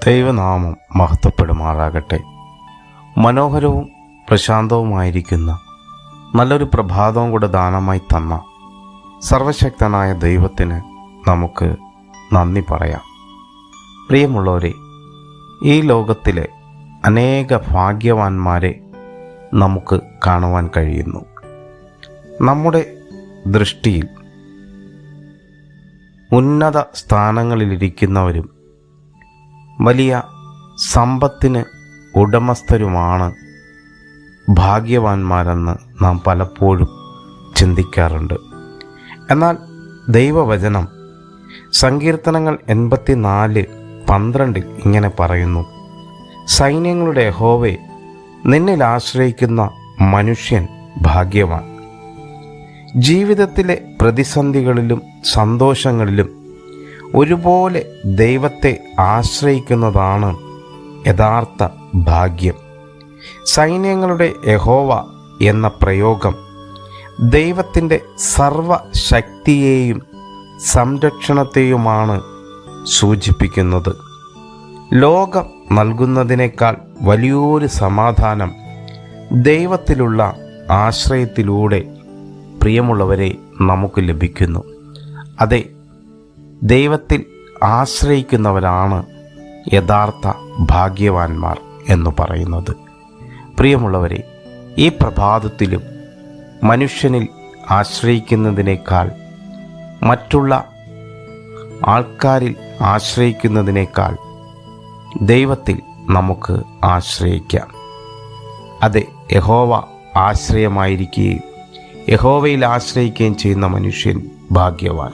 ദൈവനാമം മഹത്വപ്പെടുമാറാകട്ടെ. മനോഹരവും പ്രശാന്തവുമായിരിക്കുന്ന നല്ലൊരു പ്രഭാതവും കൂടെ ദാനമായി തന്ന സർവശക്തനായ ദൈവത്തിന് നമുക്ക് നന്ദി പറയാം. പ്രിയമുള്ളവരെ, ഈ ലോകത്തിലെ അനേക ഭാഗ്യവാന്മാരെ നമുക്ക് കാണുവാൻ കഴിയുന്നു. നമ്മുടെ ദൃഷ്ടിയിൽ ഉന്നത സ്ഥാനങ്ങളിലിരിക്കുന്നവരും വലിയ സമ്പത്തിന് ഉടമസ്ഥരുമാണ് ഭാഗ്യവാന്മാരെന്ന് നാം പലപ്പോഴും ചിന്തിക്കാറുണ്ട്. എന്നാൽ ദൈവവചനം സങ്കീർത്തനങ്ങൾ 84:12 ഇങ്ങനെ പറയുന്നു: സൈന്യങ്ങളുടെ യഹോവേ, നിന്നിൽ ആശ്രയിക്കുന്ന മനുഷ്യൻ ഭാഗ്യവാൻ. ജീവിതത്തിലെ പ്രതിസന്ധികളിലും സന്തോഷങ്ങളിലും ഒരുപോലെ ദൈവത്തെ ആശ്രയിക്കുന്നതാണ് യഥാർത്ഥ ഭാഗ്യം. സൈന്യങ്ങളുടെ യഹോവ എന്ന പ്രയോഗം ദൈവത്തിൻ്റെ സർവശക്തിയെയും സംരക്ഷണത്തെയുമാണ് സൂചിപ്പിക്കുന്നത്. ലോകം നൽകുന്നതിനേക്കാൾ വലിയൊരു സമാധാനം ദൈവത്തിലുള്ള ആശ്രയത്തിലൂടെ പ്രിയമുള്ളവരെ നമുക്ക് ലഭിക്കുന്നു. അതെ, ദൈവത്തിൽ ആശ്രയിക്കുന്നവരാണ് യഥാർത്ഥ ഭാഗ്യവാന്മാർ എന്ന് പറയുന്നത്. പ്രിയമുള്ളവരെ, ഈ പ്രഭാതത്തിലും മനുഷ്യനിൽ ആശ്രയിക്കുന്നതിനേക്കാൾ, മറ്റുള്ള ആൾക്കാരിൽ ആശ്രയിക്കുന്നതിനേക്കാൾ ദൈവത്തിൽ നമുക്ക് ആശ്രയിക്കാം. അതെ, യഹോവ ആശ്രയമായിരിക്കുകയും യഹോവയിൽ ആശ്രയിക്കുകയും ചെയ്യുന്ന മനുഷ്യൻ ഭാഗ്യവാൻ.